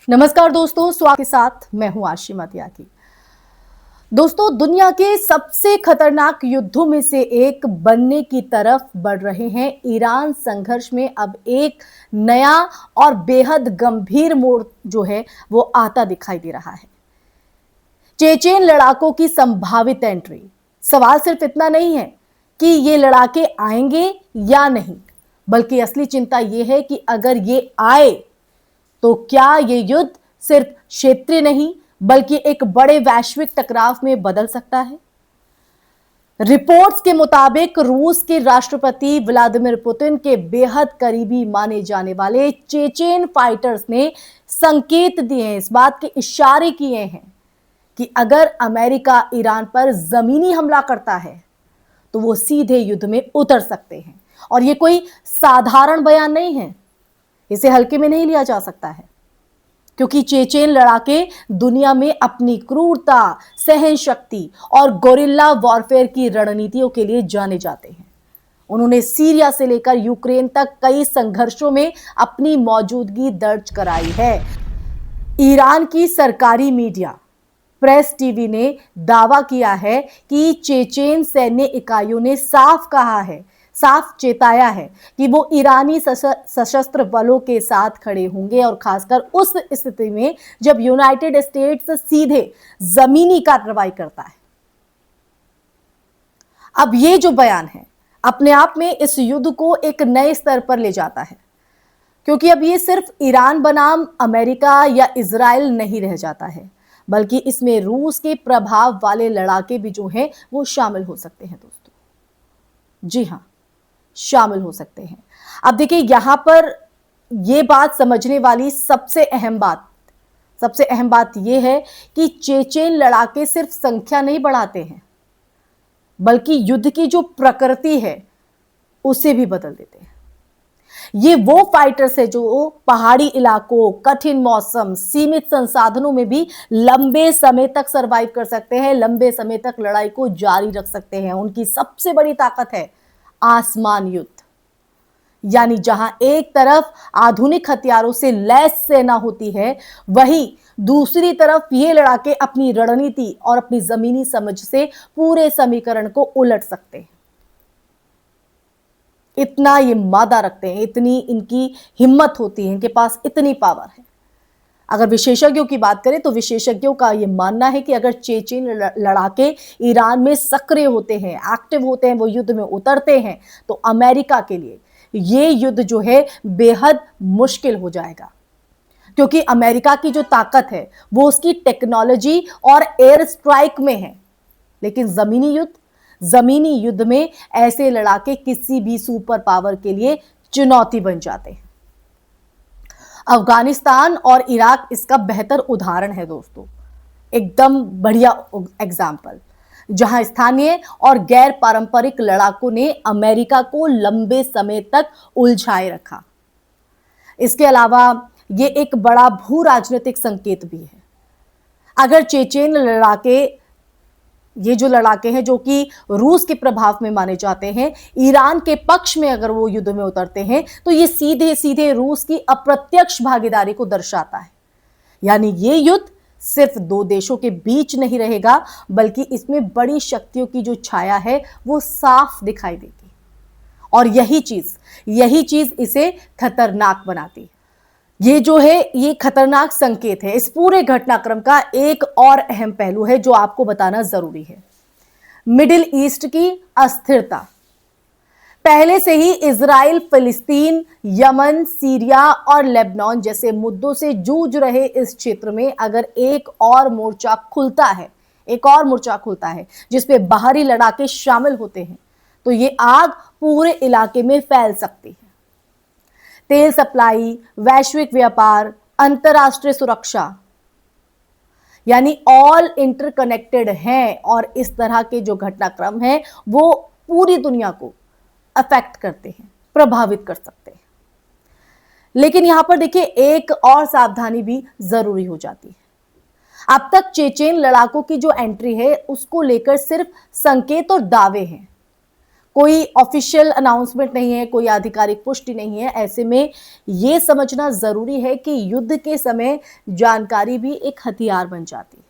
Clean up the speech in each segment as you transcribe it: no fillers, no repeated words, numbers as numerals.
नमस्कार दोस्तों, स्वागत के साथ मैं हूं आशिमा त्यागी। दोस्तों, दुनिया के सबसे खतरनाक युद्धों में से एक बनने की तरफ बढ़ रहे हैं ईरान संघर्ष में अब एक नया और बेहद गंभीर मोड़ जो है वो आता दिखाई दे रहा है। चेचेन लड़ाकों की संभावित एंट्री। सवाल सिर्फ इतना नहीं है कि ये लड़ाके आएंगे या नहीं, बल्कि असली चिंता यह है कि अगर ये आए तो क्या ये युद्ध सिर्फ क्षेत्रीय नहीं बल्कि एक बड़े वैश्विक टकराव में बदल सकता है। रिपोर्ट्स के मुताबिक रूस के राष्ट्रपति व्लादिमीर पुतिन के बेहद करीबी माने जाने वाले चेचेन फाइटर्स ने संकेत दिए हैं, इस बात के इशारे किए हैं कि अगर अमेरिका ईरान पर जमीनी हमला करता है तो वो सीधे युद्ध में उतर सकते हैं। और ये कोई साधारण बयान नहीं है, इसे हल्के में नहीं लिया जा सकता है, क्योंकि चेचेन लड़ाके दुनिया में अपनी क्रूरता, सहन शक्ति और गोरिल्ला वॉरफेयर की रणनीतियों के लिए जाने जाते हैं। उन्होंने सीरिया से लेकर यूक्रेन तक कई संघर्षों में अपनी मौजूदगी दर्ज कराई है। ईरान की सरकारी मीडिया प्रेस टीवी ने दावा किया है कि चेचेन सैन्य इकाइयों ने साफ चेताया है कि वो ईरानी सशस्त्र बलों के साथ खड़े होंगे, और खासकर उस स्थिति में जब यूनाइटेड स्टेट्स सीधे जमीनी कार्रवाई करता है। अब ये जो बयान है अपने आप में इस युद्ध को एक नए स्तर पर ले जाता है, क्योंकि अब ये सिर्फ ईरान बनाम अमेरिका या इजराइल नहीं रह जाता है, बल्कि इसमें रूस के प्रभाव वाले लड़ाके भी जो हैं वो शामिल हो सकते हैं। दोस्तों, जी हां, शामिल हो सकते हैं। अब देखिए, यहां पर यह बात समझने वाली सबसे अहम बात यह है कि चेचेन लड़ाके सिर्फ संख्या नहीं बढ़ाते हैं, बल्कि युद्ध की जो प्रकृति है उसे भी बदल देते हैं। ये वो फाइटर्स है जो पहाड़ी इलाकों, कठिन मौसम, सीमित संसाधनों में भी लंबे समय तक सरवाइव कर सकते हैं, लंबे समय तक लड़ाई को जारी रख सकते हैं। उनकी सबसे बड़ी ताकत है आसमान युद्ध, यानी जहां एक तरफ आधुनिक हथियारों से लैस सेना होती है, वहीं दूसरी तरफ ये लड़ाके अपनी रणनीति और अपनी जमीनी समझ से पूरे समीकरण को उलट सकते हैं। इतना ये मादा रखते हैं, इतनी इनकी हिम्मत होती है, इनके पास इतनी पावर है। अगर विशेषज्ञों की बात करें तो विशेषज्ञों का यह मानना है कि अगर चेचेन लड़ाके ईरान में सक्रिय होते हैं, एक्टिव होते हैं, वो युद्ध में उतरते हैं, तो अमेरिका के लिए ये युद्ध जो है बेहद मुश्किल हो जाएगा, क्योंकि अमेरिका की जो ताकत है वो उसकी टेक्नोलॉजी और एयर स्ट्राइक में है। लेकिन जमीनी युद्ध में ऐसे लड़ाके किसी भी सुपर पावर के लिए चुनौती बन जाते हैं। अफगानिस्तान और इराक इसका बेहतर उदाहरण है दोस्तों, एकदम बढ़िया एग्जाम्पल, जहां स्थानीय और गैर पारंपरिक लड़ाकों ने अमेरिका को लंबे समय तक उलझाए रखा। इसके अलावा ये एक बड़ा भू राजनीतिक संकेत भी है। अगर चेचेन लड़ाके हैं जो कि रूस के प्रभाव में माने जाते हैं, ईरान के पक्ष में अगर वो युद्ध में उतरते हैं, तो ये सीधे सीधे रूस की अप्रत्यक्ष भागीदारी को दर्शाता है। यानी ये युद्ध सिर्फ दो देशों के बीच नहीं रहेगा, बल्कि इसमें बड़ी शक्तियों की जो छाया है वो साफ दिखाई देगी, और यही चीज इसे खतरनाक बनाती है। ये जो है ये खतरनाक संकेत है। इस पूरे घटनाक्रम का एक और अहम पहलू है जो आपको बताना जरूरी है, मिडिल ईस्ट की अस्थिरता। पहले से ही इजराइल, फिलिस्तीन, यमन, सीरिया और लेबनान जैसे मुद्दों से जूझ रहे इस क्षेत्र में अगर एक और मोर्चा खुलता है जिसपे बाहरी लड़ाके शामिल होते हैं, तो ये आग पूरे इलाके में फैल सकती है। तेल सप्लाई, वैश्विक व्यापार, अंतरराष्ट्रीय सुरक्षा, यानी ऑल इंटरकनेक्टेड हैं, और इस तरह के जो घटनाक्रम हैं वो पूरी दुनिया को अफेक्ट करते हैं, प्रभावित कर सकते हैं। लेकिन यहां पर देखिए, एक और सावधानी भी जरूरी हो जाती है। अब तक चेचेन लड़ाकों की जो एंट्री है उसको लेकर सिर्फ संकेत और दावे हैं, कोई ऑफिशियल अनाउंसमेंट नहीं है, कोई आधिकारिक पुष्टि नहीं है। ऐसे में ये समझना जरूरी है कि युद्ध के समय जानकारी भी एक हथियार बन जाती है।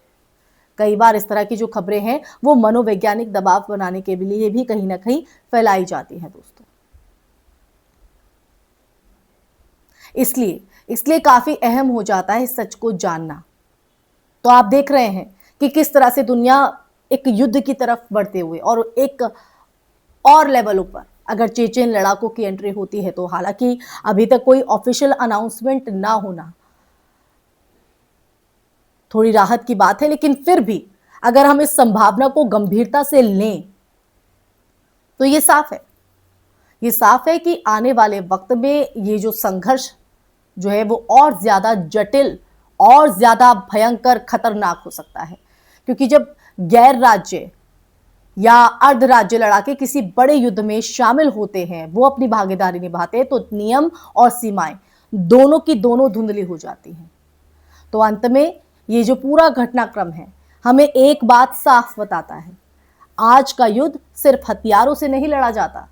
कई बार इस तरह की जो खबरें हैं वो मनोवैज्ञानिक दबाव बनाने के लिए भी कहीं ना कहीं फैलाई जाती हैं दोस्तों। इसलिए इसलिए काफी अहम हो जाता है इस सच को जानना। तो आप देख रहे हैं कि किस तरह से दुनिया एक युद्ध की तरफ बढ़ते हुए और एक और लेवलों पर अगर चेचेन लड़ाकों की एंट्री होती है, तो हालांकि अभी तक कोई ऑफिशियल अनाउंसमेंट ना होना थोड़ी राहत की बात है, लेकिन फिर भी अगर हम इस संभावना को गंभीरता से लें तो ये साफ है कि आने वाले वक्त में ये जो संघर्ष जो है वो और ज्यादा जटिल और ज्यादा भयंकर खतरनाक हो सकता है। क्योंकि जब गैर राज्य या अर्ध राज्य लड़ाके किसी बड़े युद्ध में शामिल होते हैं, वो अपनी भागीदारी निभाते हैं, तो नियम और सीमाएं दोनों की दोनों धुंधली हो जाती हैं। तो अंत में ये जो पूरा घटनाक्रम है हमें एक बात साफ बताता है, आज का युद्ध सिर्फ हथियारों से नहीं लड़ा जाता,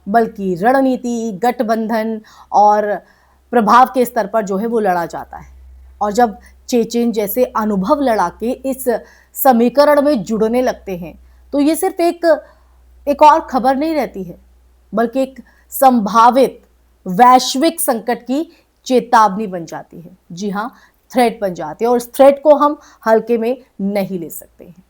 बल्कि रणनीति, गठबंधन और प्रभाव के स्तर पर जो है वो लड़ा जाता है। और जब चेचेन जैसे अनुभव लड़ाके इस समीकरण में जुड़ने लगते हैं, तो ये सिर्फ एक और खबर नहीं रहती है, बल्कि एक संभावित वैश्विक संकट की चेतावनी बन जाती है। जी हाँ, थ्रेट बन जाती है, और इस थ्रेट को हम हल्के में नहीं ले सकते हैं।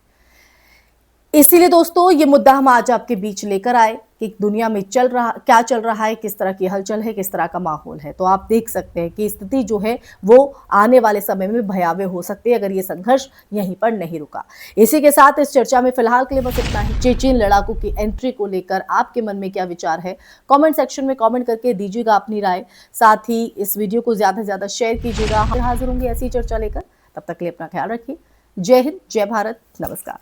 इसीलिए दोस्तों ये मुद्दा हम आज आपके बीच लेकर आए कि दुनिया में क्या चल रहा है, किस तरह की हलचल है, किस तरह का माहौल है। तो आप देख सकते हैं कि स्थिति जो है वो आने वाले समय में भयावह हो सकती है अगर ये संघर्ष यहीं पर नहीं रुका। इसी के साथ इस चर्चा में फिलहाल के लिए बस इतना ही। चेचेन लड़ाकों की एंट्री को लेकर आपके मन में क्या विचार है, कॉमेंट सेक्शन में कॉमेंट करके दीजिएगा अपनी राय। साथ ही इस वीडियो को ज्यादा से ज्यादा शेयर कीजिएगा। हाजिर होंगे ऐसी चर्चा लेकर, तब तक के लिए अपना ख्याल रखिए। जय हिंद, जय भारत, नमस्कार।